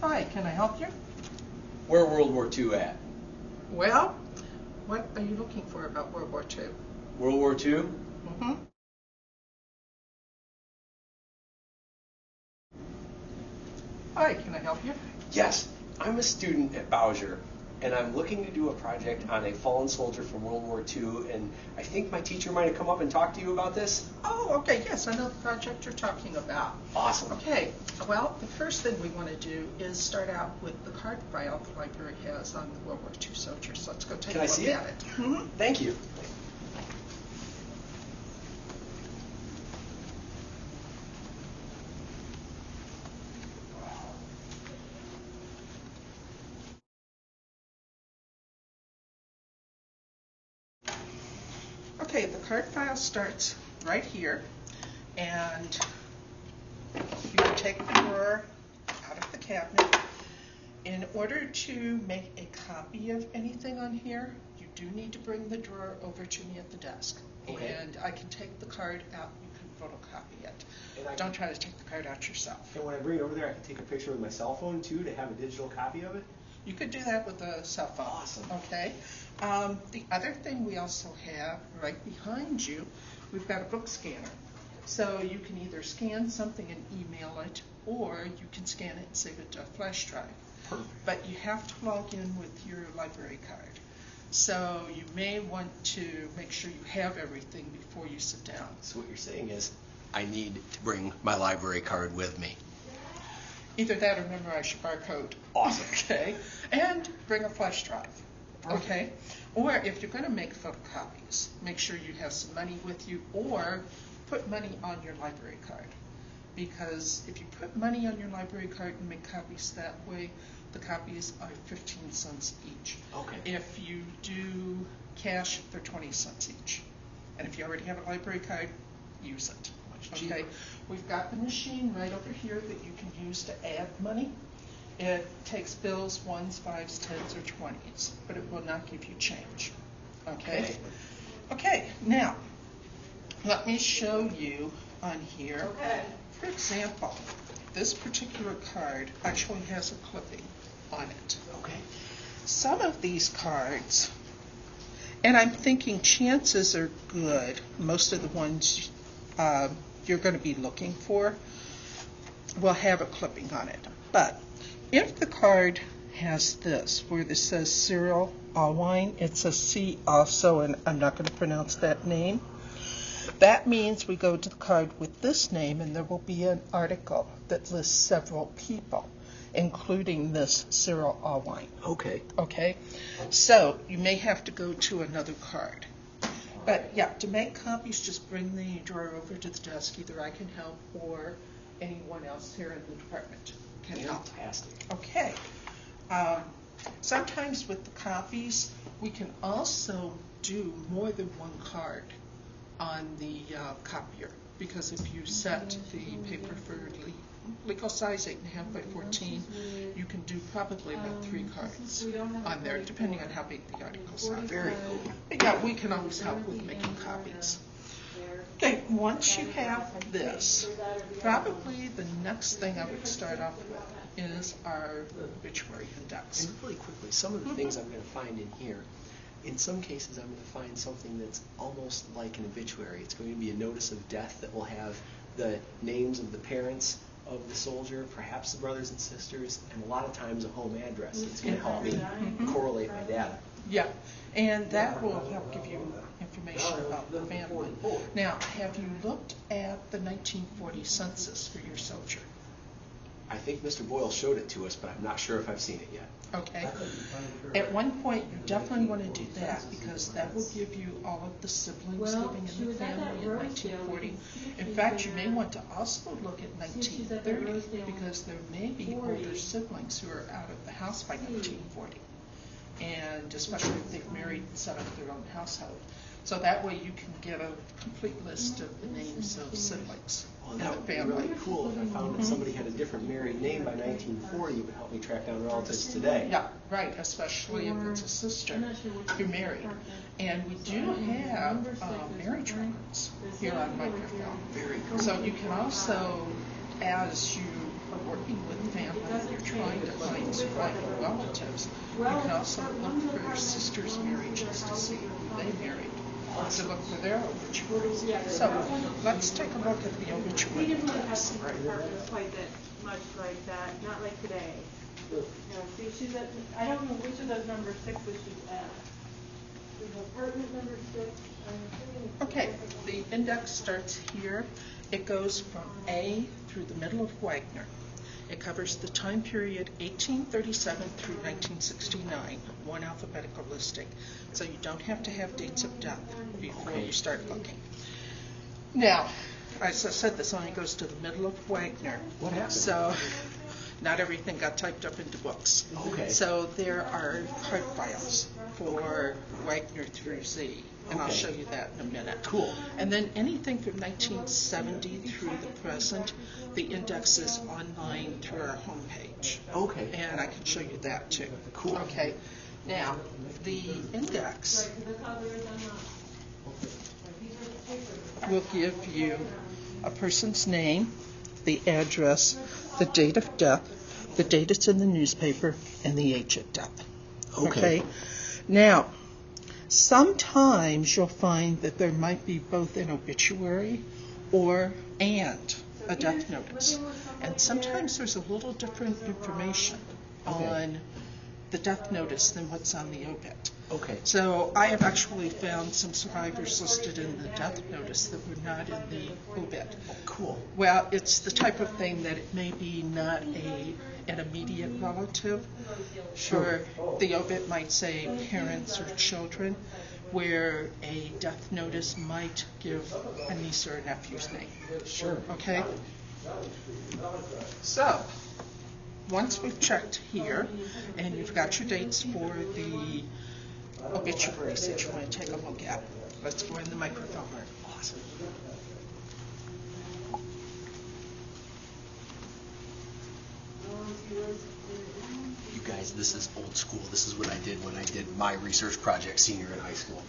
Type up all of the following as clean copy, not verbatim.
Hi, can I help you? Where World War II at? Well, what are you looking for about World War II? World War II? Mm-hmm. Hi, can I help you? Yes, I'm a student at Bowser, and I'm looking to do a project on a fallen soldier from World War II, and I think my teacher might have come up and talked to you about this. Oh, okay, yes, I know the project you're talking about. Awesome. Okay, well, the first thing we want to do is start out with the card file the library has on the World War II soldiers. Let's go take a look at it. Mm-hmm. Thank you. Okay, the card file starts right here, and you can take the drawer out of the cabinet. In order to make a copy of anything on here, you do need to bring the drawer over to me at the desk. Okay. And I can take the card out, you can photocopy it. And Don't try to take the card out yourself. And when I bring it over there, I can take a picture with my cell phone too to have a digital copy of it? You could do that with a cell phone. Awesome. Okay. The other thing we also have right behind you, we've got a book scanner. So you can either scan something and email it, or you can scan it and save it to a flash drive. Perfect. But you have to log in with your library card. So you may want to make sure you have everything before you sit down. So what you're saying is, I need to bring my library card with me. Either that or memorize your barcode. Awesome. Okay. And bring a flash drive. Perfect. Okay. Or if you're going to make photocopies, make sure you have some money with you, or put money on your library card. Because if you put money on your library card and make copies that way, the copies are 15 cents each. Okay. If you do cash, they're 20 cents each. And if you already have a library card, use it. Much cheaper. Okay. We've got the machine right over here that you can use to add money. It takes bills, 1s, 5s, 10s, or 20s, but it will not give you change. Okay? Okay, now, let me show you on here. Okay. For example, this particular card actually has a clipping on it. Okay. Some of these cards, and I'm thinking chances are good, most of the ones you're going to be looking for will have a clipping on it. But if the card has this, where this says Cyril Allwine, it says C also, and I'm not going to pronounce that name. That means we go to the card with this name, and there will be an article that lists several people, including this Cyril Allwine. Okay. Okay? So you may have to go to another card. But yeah, to make copies, just bring the drawer over to the desk. Either I can help or anyone else here in the department can help. Fantastic. Okay. Sometimes with the copies, we can also do more than one card on the copier, because if you set the paper for legal size 8.5 by 14, you can do probably about 3 cards on there, depending on how big the articles are. Very cool. But yeah, we can always help with making copies. Okay, once you have this, probably the next thing I would start off with is our obituary index. And really quickly, some of the things I'm going to find in here, in some cases I'm going to find something that's almost like an obituary. It's going to be a notice of death that will have the names of the parents of the soldier, perhaps the brothers and sisters, and a lot of times a home address. It's going to help me correlate my data. Yeah, and that will help give you information about the family. Now, have you looked at the 1940 census for your soldier? I think Mr. Boyle showed it to us, but I'm not sure if I've seen it yet. Okay. At one point, you definitely want to do that, because that will give you all of the siblings living in the family in 1940. In fact, you may want to also look at 1930, because there may be older siblings who are out of the house by 1940. And especially if they've married and set up their own household. So that way you can get a complete list of the names of siblings Well, in that the would be family. really cool if I found that somebody had a different married name by 1940. It would help me track down relatives today. Yeah, right, especially if it's a sister who married. And we do have marriage records here on Microfilm. Very cool. So you can also, as you are working with family and you're trying to find surviving relatives, you can also look for sisters' marriages to see who they married, to look for their obituaries. So let's take a look at the obituary. We didn't really have some departments quite that much like that, not like today. See, she's at, I don't know which of those number 6 is she's at. We have apartment number 6. Okay, the index starts here. It goes from A through the middle of Wagner. It covers the time period 1837 through 1969, one alphabetical listing. So you don't have to have dates of death before you start looking. Now, as I said, this only goes to the middle of Wagner. What happened? So not everything got typed up into books. Okay. So there are card files for Wagner through Z, and I'll Okay. show you that in a minute. Cool. And then anything from 1970 through the present, the index is online through our homepage. Okay. And I can show you that too. Cool. Okay. Now, the index will give you a person's name, the address, the date of death, the date it's in the newspaper, and the age of death. Okay. Now, sometimes you'll find that there might be both an obituary and a death notice. And sometimes there's a little different information on the death notice than what's on the obit. Okay. So I have actually found some survivors listed in the death notice that were not in the obit. Cool. Well, it's the type of thing that it may be not an immediate relative. Sure. Or the obit might say parents or children, where a death notice might give a niece or a nephew's name. Sure. Okay? So, once we've checked here, and you've got your dates for the obituaries that you want to take a look at, let's go in the microfilm room. Awesome. You guys, this is old school. This is what I did when I did my research project senior in high school.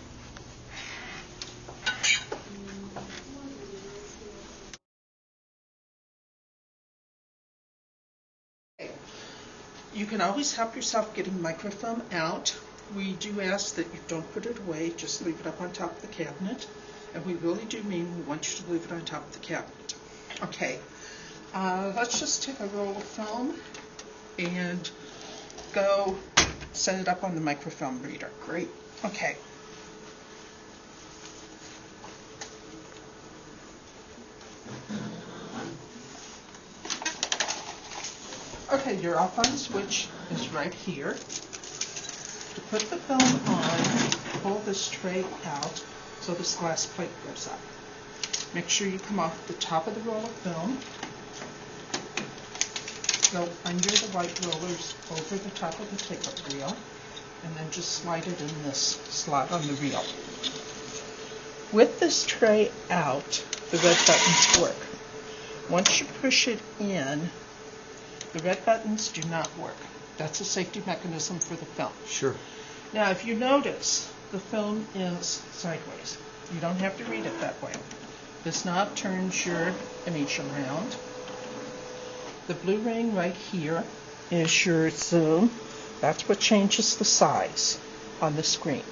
You can always help yourself getting microfilm out. We do ask that you don't put it away, just leave it up on top of the cabinet. And we really do mean we want you to leave it on top of the cabinet. Okay, let's just take a roll of film and go set it up on the microfilm reader. Great. Okay. Okay, your off-on switch is right here. To put the film on, pull this tray out so this glass plate goes up. Make sure you come off the top of the roll of film. Go under the white rollers over the top of the take-up reel, and then just slide it in this slot on the reel. With this tray out, the red buttons work. Once you push it in, the red buttons do not work. That's a safety mechanism for the film. Sure. Now, if you notice, the film is sideways. You don't have to read it that way. This knob turns your image around. The blue ring right here is your zoom. That's what changes the size on the screen.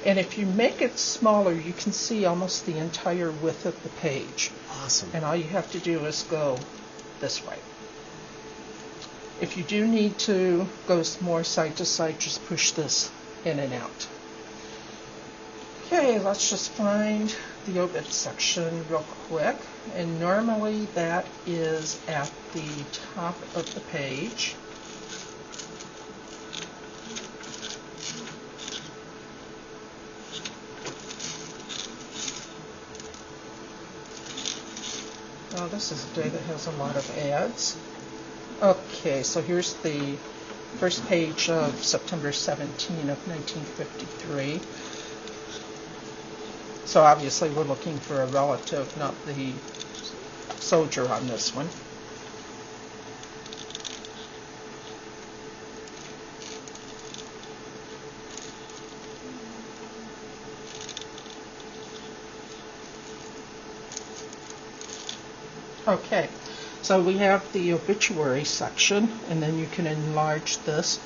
And if you make it smaller, you can see almost the entire width of the page. Awesome. And all you have to do is go this way. If you do need to go more side to side, just push this in and out. Okay, let's just find the obit section real quick. And normally that is at the top of the page. Oh, this is a day that has a lot of ads. Okay, so here's the first page of September 17 of 1953. So obviously we're looking for a relative, not the soldier on this one. Okay, So we have the obituary section, and then you can enlarge this.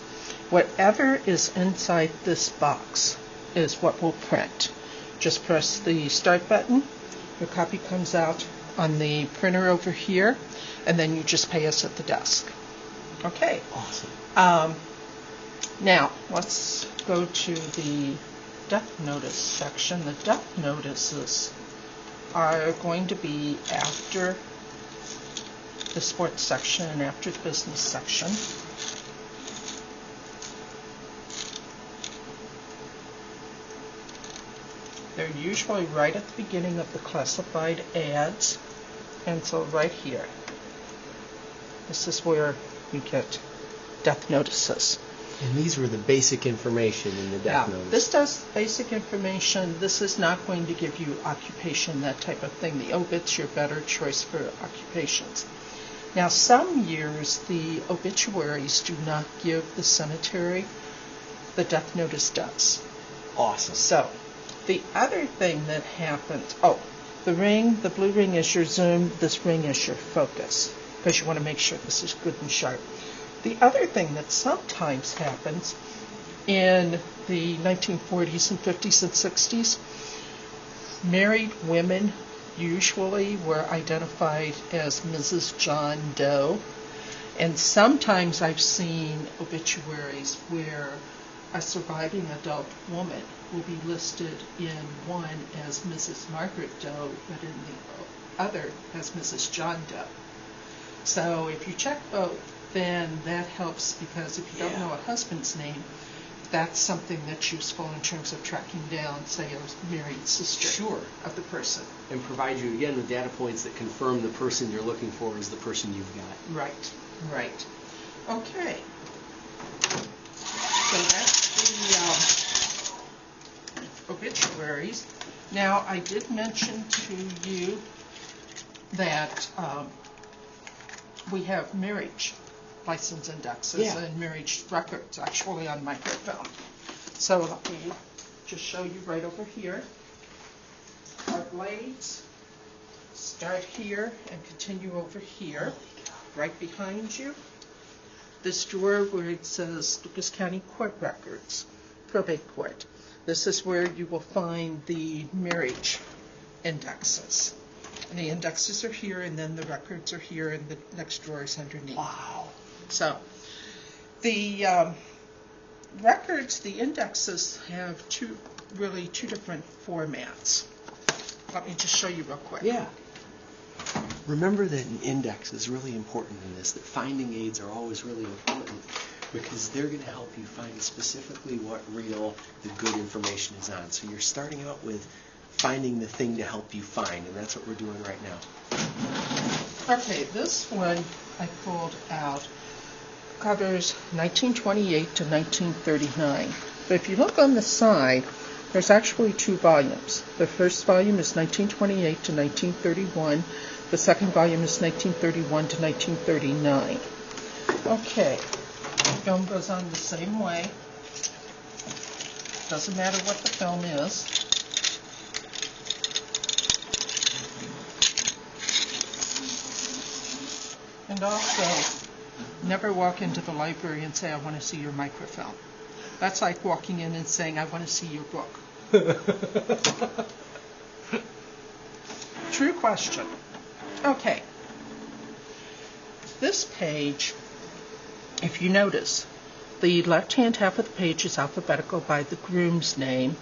Whatever is inside this box is what we'll print. Just press the start button. Your copy comes out on the printer over here, and then you just pay us at the desk. Okay. Awesome. Now, let's go to the death notice section. The death notices are going to be after the sports section and after the business section. They're usually right at the beginning of the classified ads, and so right here. This is where you get death notices. And these were the basic information in the death notice. This does basic information. This is not going to give you occupation, that type of thing. The obit's your better choice for occupations. Now, some years the obituaries do not give the cemetery. The death notice does. Awesome. So, the other thing that happens, the ring, the blue ring is your zoom, this ring is your focus, because you want to make sure this is good and sharp. The other thing that sometimes happens in the 1940s and 50s and 60s, married women usually were identified as Mrs. John Doe, and sometimes I've seen obituaries where a surviving adult woman will be listed in one as Mrs. Margaret Doe, but in the other as Mrs. John Doe. So if you check both, then that helps, because if you don't know a husband's name, that's something that's useful in terms of tracking down, say, a married sister of the person. And provide you, again, with data points that confirm the person you're looking for is the person you've got. Right, right. Okay. So that's the obituaries. Now, I did mention to you that we have marriage license indexes and marriage records actually on microfilm. So let me just show you right over here. Our blades start here and continue over here, right behind you. This drawer where it says Lucas County Court Records, Probate Court. This is where you will find the marriage indexes. And the indexes are here, and then the records are here, and the next drawer is underneath. Wow. So the records, the indexes have two different formats. Let me just show you real quick. Yeah. Remember that an index is really important in this, that finding aids are always really important, because they're going to help you find specifically what reel the good information is on. So you're starting out with finding the thing to help you find, and that's what we're doing right now. Okay, this one I pulled out covers 1928 to 1939. But if you look on the side, there's actually two volumes. The first volume is 1928 to 1931. The second volume is 1931 to 1939. Okay, the film goes on the same way. Doesn't matter what the film is. And also, never walk into the library and say, I want to see your microfilm. That's like walking in and saying, I want to see your book. True question. Okay. This page, if you notice, the left-hand half of the page is alphabetical by the groom's name.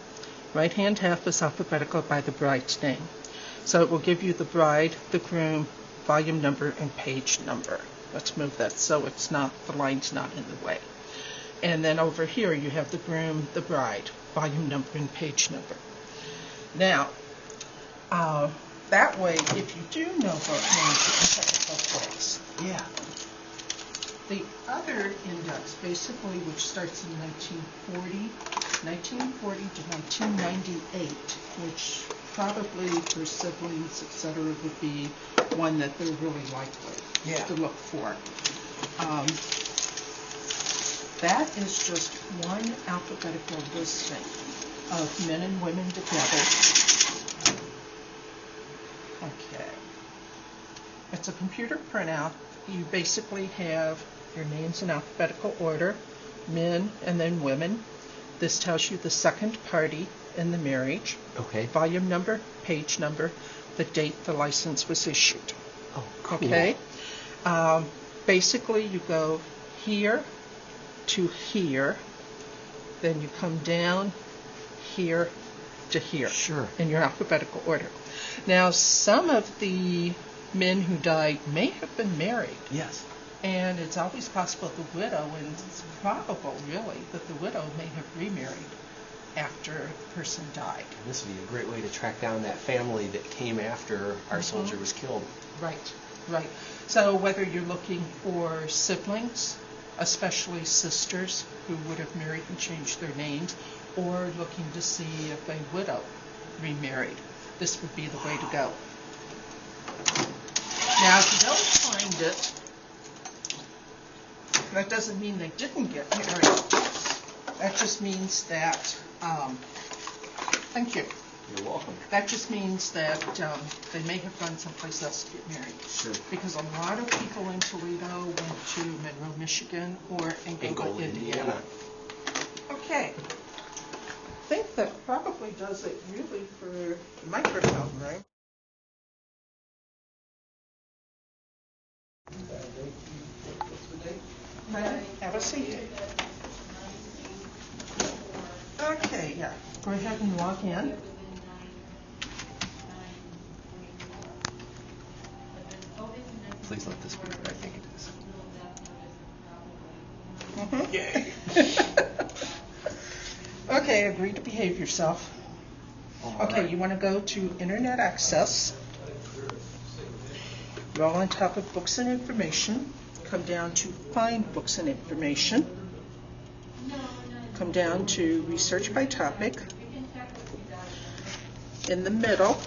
Right-hand half is alphabetical by the bride's name. So it will give you the bride, the groom, volume number, and page number. Let's move that so it's not, the line's not in the way. And then over here you have the groom, the bride, volume number, and page number. Now, that way, if you do know both names, you can check it both ways. Yeah. The other index, basically, which starts in 1940 to 1998, which probably for siblings, etc., would be one that they're really likely to look for. That is just one alphabetical listing of men and women together. Okay. it's a computer printout. You basically have your names in alphabetical order, men and then women. This tells you the second party in the marriage. Okay. Volume number, page number, the date the license was issued. Oh, cool. Okay? Basically, you go here to here, then you come down here to here. Sure. In your alphabetical order. Now, some of the men who died may have been married. Yes. And it's always possible the widow, and it's probable, really, that the widow may have remarried after the person died. And this would be a great way to track down that family that came after our soldier was killed. Right, right. So whether you're looking for siblings, especially sisters who would have married and changed their names, or looking to see if a widow remarried, this would be the way to go. Now, if you don't find it, that doesn't mean they didn't get married. That just means that, thank you. You're welcome. That just means that they may have gone someplace else to get married. Sure. Because a lot of people in Toledo went to Monroe, Michigan, or Englewood, Indiana. Okay. I think that probably does it really for microfilm, right? Have a seat. Okay, yeah. Go ahead and log in. Please let this be what I think it is. Yay. Okay, agree to behave yourself. Okay, right. you want to go to Internet Access. Roll on top of Books and Information. Come down to Find Books and Information. Come down to Research by Topic. In the middle,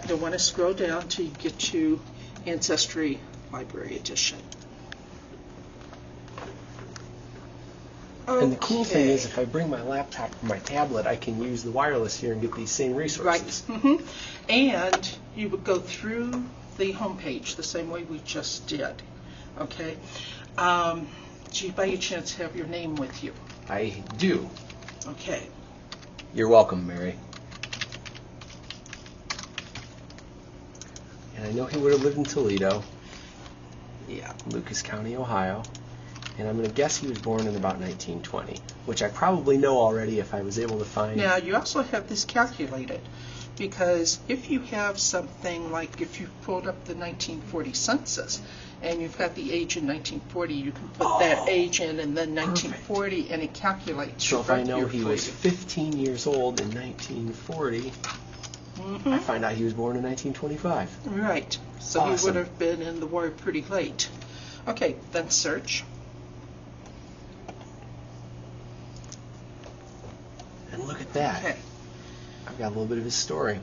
you'll want to scroll down till you get to Ancestry Library Edition. And the cool thing is, if I bring my laptop or my tablet, I can use the wireless here and get these same resources. Right. And you would go through the homepage the same way we just did. Okay? Do you by any chance have your name with you? I do. Okay. You're welcome, Mary. And I know he would have lived in Toledo, Yeah. Lucas County, Ohio. And I'm going to guess he was born in about 1920, which I probably know already if I was able to find. Now, you also have this calculated, because if you have something like, if you pulled up the 1940 census, and you've got the age in 1940, you can put that age in and then 1940, and it calculates. So if I know he was you. 15 years old in 1940, I find out he was born in 1925. Right. So he Awesome. would have been in the war pretty late. Okay, then search. And look at that. Okay. I've got a little bit of his story.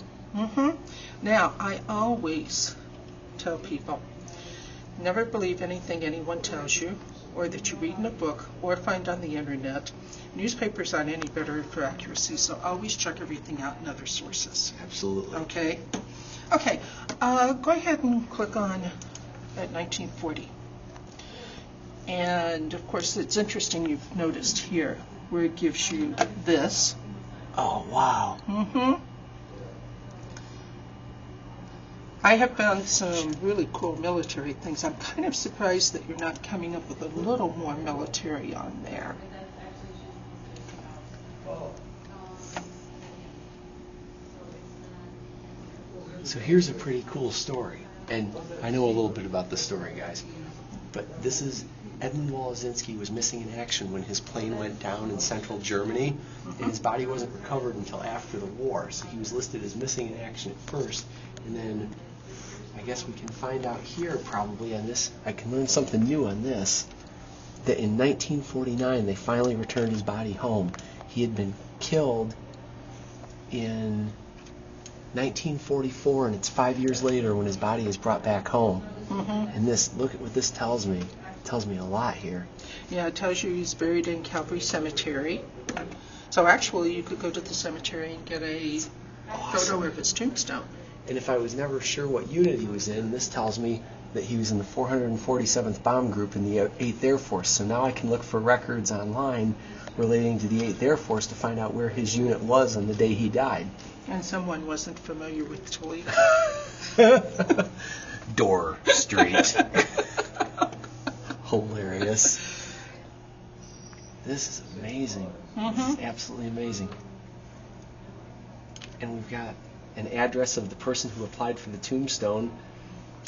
Now, I always tell people, never believe anything anyone tells you, or that you read in a book, or find on the internet. Newspapers aren't any better for accuracy, so always check everything out in other sources. Absolutely. Okay? Okay, go ahead and click on at 1940. And, of course, it's interesting you've noticed here where it gives you this. Oh, wow. I have found some really cool military things. I'm kind of surprised that you're not coming up with a little more military on there. So here's a pretty cool story. And I know a little bit about the story, guys. But this is Edmund Wolozinski was missing in action when his plane went down in central Germany, and his body wasn't recovered until after the war. So he was listed as missing in action at first, and then I guess we can find out here probably on this, I can learn something new on this, that in 1949 they finally returned his body home. He had been killed in 1944, and it's 5 years later when his body is brought back home. And this, look at what this tells me. It tells me a lot here. Yeah, it tells you he's buried in Calvary Cemetery. So actually, you could go to the cemetery and get a photo of his tombstone. And if I was never sure what unit he was in, this tells me that he was in the 447th Bomb Group in the 8th Air Force. So now I can look for records online relating to the 8th Air Force to find out where his unit was on the day he died. And someone wasn't familiar with Toledo. Door Street. Hilarious. This is amazing. This is absolutely amazing. And we've got an address of the person who applied for the tombstone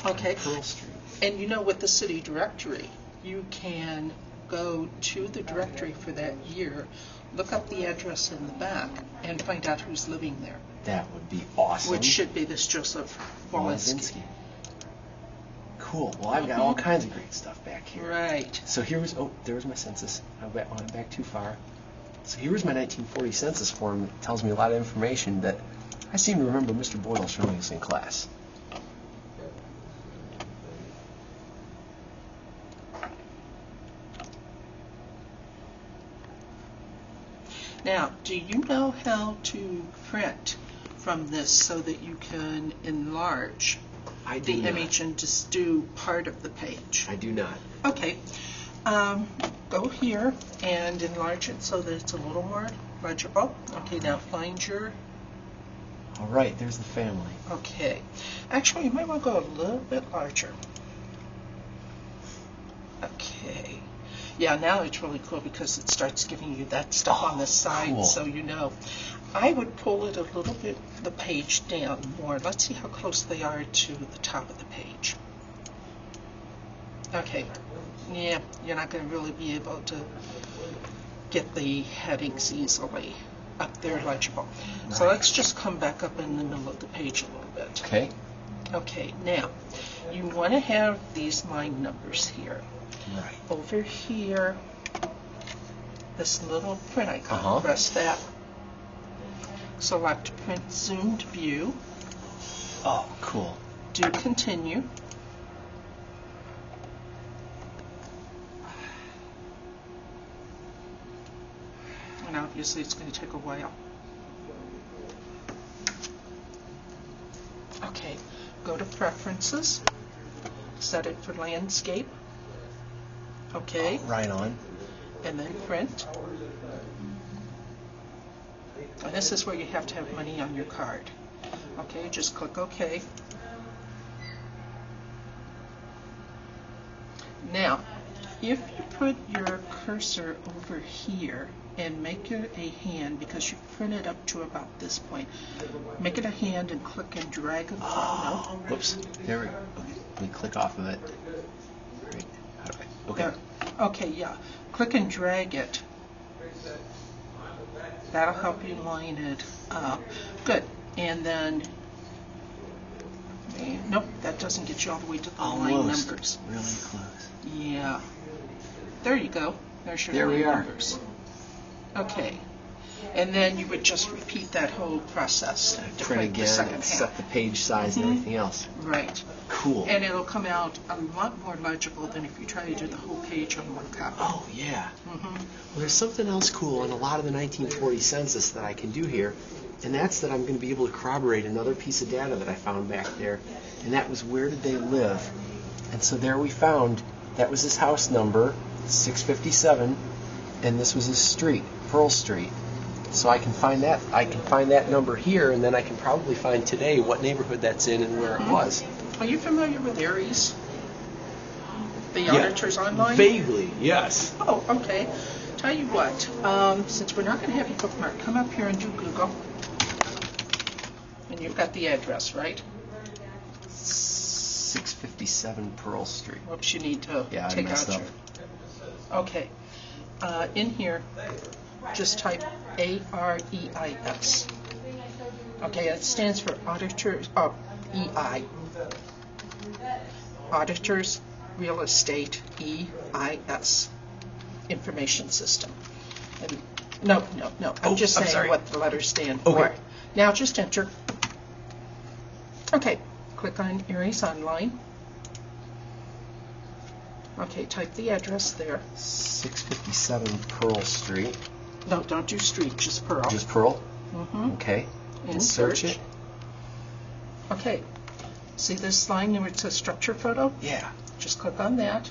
Okay. on Pearl Street. And you know, with the city directory, you can go to the directory for that year, look up the address in the back, and find out who's living there, That would be awesome. which should be this Joseph Walensky. Cool. Well, I've got all kinds of great stuff back here. Right. So there was my census. I went back too far. So here was my 1940 census form that tells me a lot of information that I seem to remember Mr. Boyle showing us in class. Now, do you know how to print from this so that you can enlarge I do the not. image and just do part of the page? I do not. Okay. Go here and enlarge it so that it's a little more legible. Okay, now find your... All right, there's the family. Okay. Actually, you might want to go a little bit larger. Okay. Yeah, now it's really cool because it starts giving you that stuff on the side, cool. so you know. I would pull it a little bit, the page down more. Let's see how close they are to the top of the page. Okay. Yeah, you're not going to really be able to get the headings easily up there legible. So Right. let's just come back up in the middle of the page a little bit. Okay. Okay, now, you want to have these line numbers here. Right. Over here, this little print icon, Uh-huh. press that. Select print zoomed view, Oh, cool. do continue. And obviously it's going to take a while. Okay, go to preferences, set it for landscape. Okay, Right on. and then print. And this is where you have to have money on your card. Okay, just click OK. Now, if you put your cursor over here and make it a hand, because you printed up to about this point, make it a hand and click and drag it. Oh, whoops. There we go. Okay. Let me click off of it. Right. How do I? Okay. There. Okay, yeah. Click and drag it. That'll help you line it up. Good. And then, nope, that doesn't get you all the way to the line Almost. numbers. Really close. Yeah. There you go. There's your There we line are. numbers. Okay. And then you would just repeat that whole process to Print print the again second and set half. the page size and everything else. Right. Cool. And it'll come out a lot more legible than if you try to do the whole page on one copy. Oh, yeah. Mm-hmm. Well, there's something else cool in a lot of the 1940 census that I can do here, and that's that I'm going to be able to corroborate another piece of data that I found back there, and that was where did they live. And so there we found that was his house number, 657, and this was his street, Pearl Street. So I can find that. I can find that number here, and then I can probably find today what neighborhood that's in and where it was. Are you familiar with Aries? The Yeah. auditors online? Vaguely, yes. Oh, okay. Tell you what, since we're not going to have you bookmark, come up here and do Google. And you've got the address, right? 657 Pearl Street. Whoops, you need to Yeah, I take messed out up. your... Okay. In here, just type AREIS. Okay, it stands for Auditors, EI. Auditors Real Estate, EIS. Information System. And no. I'm just I'm saying sorry. what the letters stand for. Okay. Now just enter. Okay, click on Aries Online. Okay, type the address there. 657 Pearl Street. No, don't do street, just Pearl. Just Pearl? Mm-hmm. Okay. And And search search. it. Okay. See this line where it says structure photo? Yeah. Just click on that.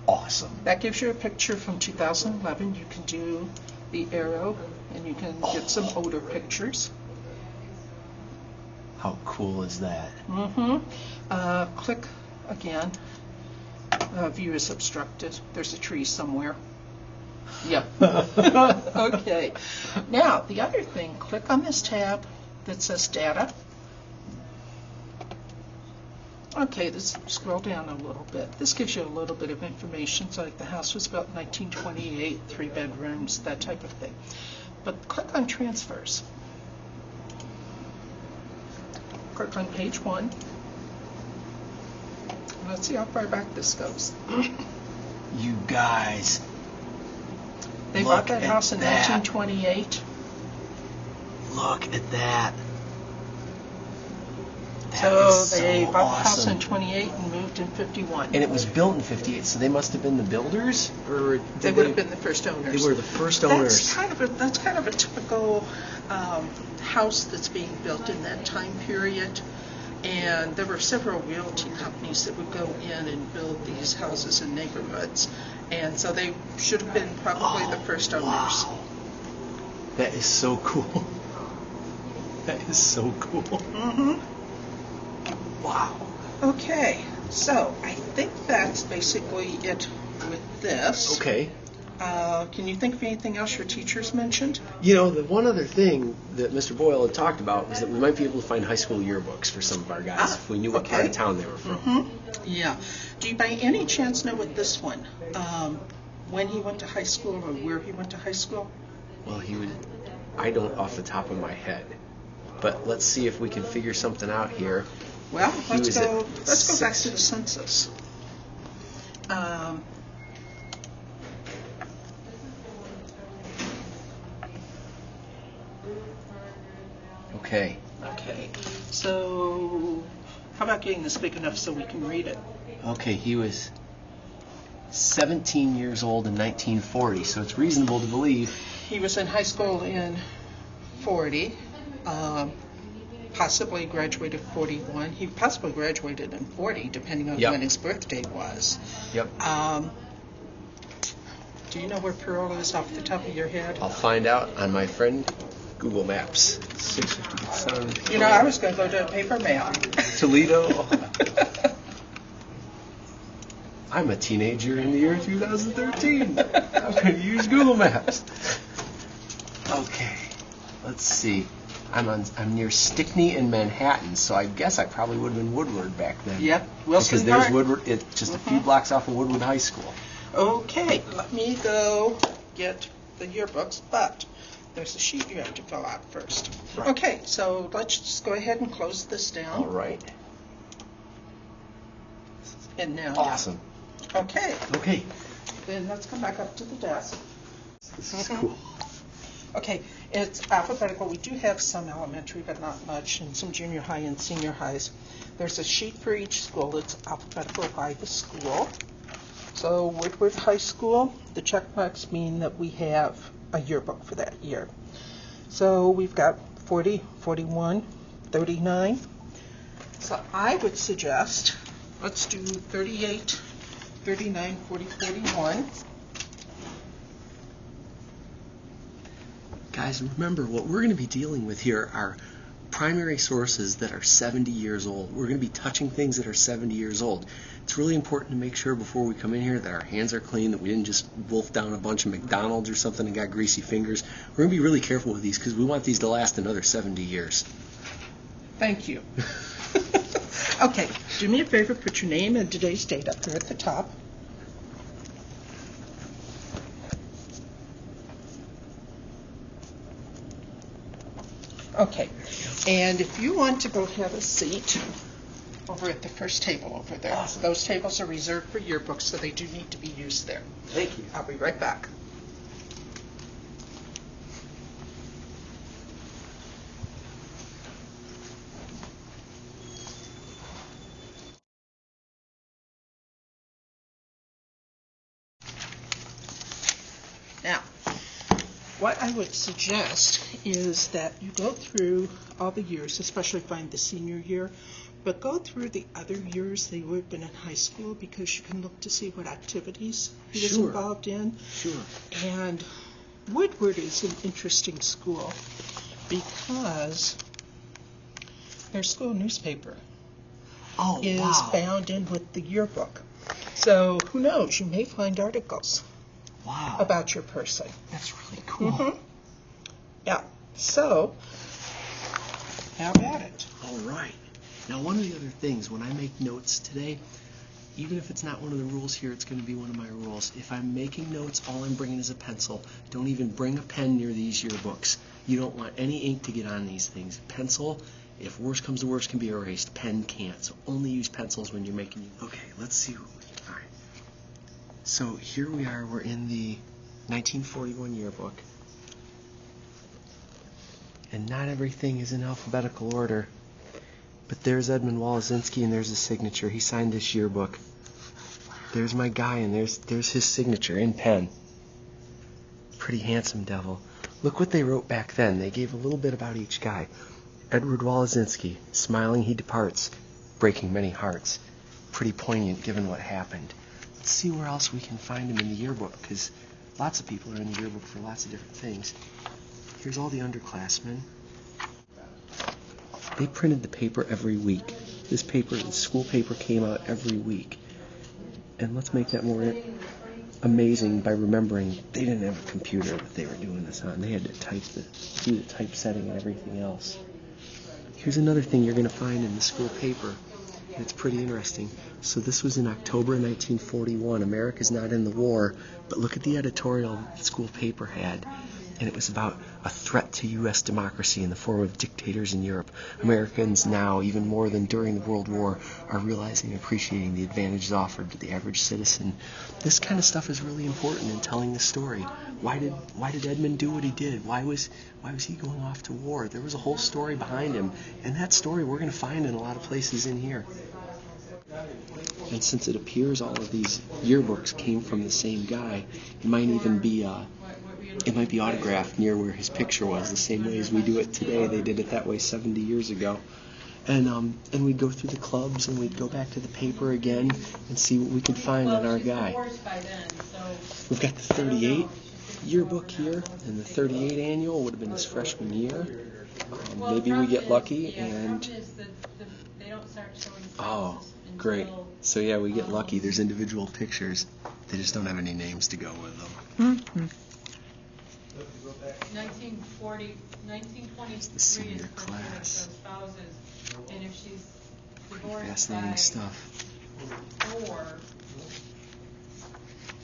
Awesome. That gives you a picture from 2011. You can do the arrow, and you can get some older pictures. How cool is that? Click again. View is obstructed. There's a tree somewhere. Yep. Okay. Now, the other thing, click on this tab that says data. Okay, let's scroll down a little bit. This gives you a little bit of information. So like the house was built in 1928, 3 bedrooms, that type of thing. But click on transfers. Click on page 1. Let's see how far back this goes. You guys. They Look bought that at house in that. 1928. Look at that. That So is they so bought the house awesome. in 28 and moved in 51. And it was built in 58, so they must have been the builders? Or did They would have been the first owners. They were the first owners. That's kind of a typical house that's being built in that time period. And there were several realty companies that would go in and build these houses in neighborhoods. And so they should have been probably the first owners. Wow. That is so cool. That is so cool. Wow. Okay, so I think that's basically it with this. Okay. Can you think of anything else your teachers mentioned? You know, the one other thing that Mr. Boyle had talked about was that we might be able to find high school yearbooks for some of our guys if we knew what part of town they were from. Yeah. Do you by any chance know what this one, when he went to high school or where he went to high school? Well, I don't off the top of my head. But let's see if we can figure something out here. Well, let's was at go back to the 6. census. Okay. Okay, so how about getting this big enough so we can read it? Okay, he was 17 years old in 1940, so it's reasonable to believe. He was in high school in 40, possibly graduated 41. He possibly graduated in 40, depending on when his birthday was. Yep. Do you know where Pearl is off the top of your head? I'll find out on my friend Google Maps. 657. You know, I was going to go to a paper map. Toledo. I'm a teenager in the year 2013. I'm going to use Google Maps. Okay, let's see. I'm near Stickney in Manhattan, so I guess I probably would have been Woodward back then. Yep, Wilson because there's Park. Woodward. It's just a few blocks off of Woodward High School. Okay, let me go get the yearbooks, but there's a sheet you have to fill out first. Right. Okay, so let's just go ahead and close this down. All right. And now. Awesome. Okay, Okay. then let's come back up to the desk. This is cool. Okay, it's alphabetical. We do have some elementary, but not much, and some junior high and senior highs. There's a sheet for each school. It's alphabetical by the school. So Woodward High School, the check marks mean that we have a yearbook for that year. So we've got 40, 41, 39. So I would suggest, let's do 38, 39, 40, 41. Guys, remember, what we're going to be dealing with here are primary sources that are 70 years old. We're going to be touching things that are 70 years old. It's really important to make sure before we come in here that our hands are clean, that we didn't just wolf down a bunch of McDonald's or something and got greasy fingers. We're going to be really careful with these because we want these to last another 70 years. Thank you. Okay, do me a favor, put your name and today's date up here at the top. Okay, and if you want to go have a seat over at the first table over there. Awesome. Those tables are reserved for yearbooks, so they do need to be used there. Thank you. I'll be right back. Now, what I would suggest is that you go through all the years, especially find the senior year, but go through the other years they would have been in high school, because you can look to see what activities he was involved in. Sure. And Woodward is an interesting school because their school newspaper is bound in with the yearbook. So who knows, you may find articles about your person. That's really cool. Mm-hmm. Yeah. So, how about it? All right. Now, one of the other things, when I make notes today, even if it's not one of the rules here, it's going to be one of my rules. If I'm making notes, all I'm bringing is a pencil. Don't even bring a pen near these yearbooks. You don't want any ink to get on these things. Pencil, if worst comes to worst, can be erased. Pen can't. So only use pencils when you're making. Okay, let's see what we can find. So here we are. We're in the 1941 yearbook. And not everything is in alphabetical order. But there's Edmund Wolozinski, and there's his signature. He signed this yearbook. There's my guy, and there's his signature in pen. Pretty handsome devil. Look what they wrote back then. They gave a little bit about each guy. Edward Wolozinski, smiling he departs, breaking many hearts. Pretty poignant given what happened. Let's see where else we can find him in the yearbook, because lots of people are in the yearbook for lots of different things. Here's all the underclassmen. They printed the paper every week. This school paper came out every week. And let's make that more amazing by remembering they didn't have a computer that they were doing this on. They had to do the typesetting and everything else. Here's another thing you're going to find in the school paper. And it's pretty interesting. So this was in October 1941. America's not in the war, but look at the editorial the school paper had. And it was about a threat to U.S. democracy in the form of dictators in Europe. Americans now, even more than during the World War, are realizing and appreciating the advantages offered to the average citizen. This kind of stuff is really important in telling the story. Why did Edmund do what he did? Why was he going off to war? There was a whole story behind him, and that story we're going to find in a lot of places in here. And since it appears all of these yearbooks came from the same guy, it might even be autographed near where his picture was, the same way as we do it today. They did it that way 70 years ago. And we'd go through the clubs, and we'd go back to the paper again and see what we could find on our guy. We've got the 38 yearbook here, and the 38 annual would have been his freshman year. Maybe we get lucky and... Oh, great. So yeah, we get lucky. There's individual pictures. They just don't have any names to go with them. Mm-hmm. 1923 the senior is class. spouses, and if she's Pretty divorced fascinating by stuff. 4,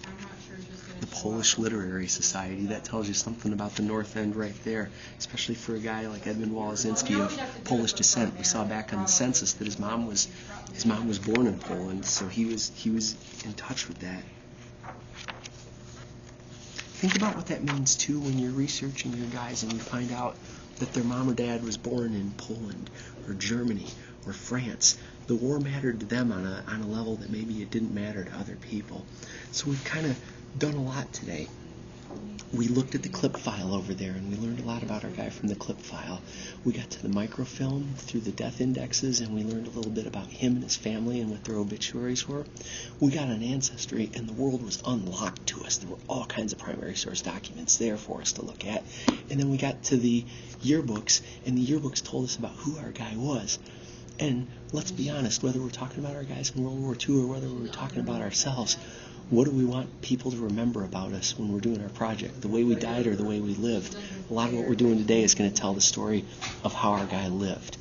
I'm not sure she's going to The Polish Literary Society, that tells you something about the North End right there, especially for a guy like Edmund Wolozinski of Polish descent. We saw back on the census that his mom was born in Poland, so he was in touch with that. Think about what that means, too, when you're researching your guys and you find out that their mom or dad was born in Poland or Germany or France. The war mattered to them on a level that maybe it didn't matter to other people. So we've kind of done a lot today. We looked at the clip file over there, and we learned a lot about our guy from the clip file. We got to the microfilm through the death indexes, and we learned a little bit about him and his family and what their obituaries were. We got an ancestry, and the world was unlocked to us. There were all kinds of primary source documents there for us to look at. And then we got to the yearbooks, and the yearbooks told us about who our guy was. And let's be honest, whether we're talking about our guys in World War II or whether we're talking about ourselves, what do we want people to remember about us when we're doing our project? The way we died or the way we lived? A lot of what we're doing today is going to tell the story of how our guy lived.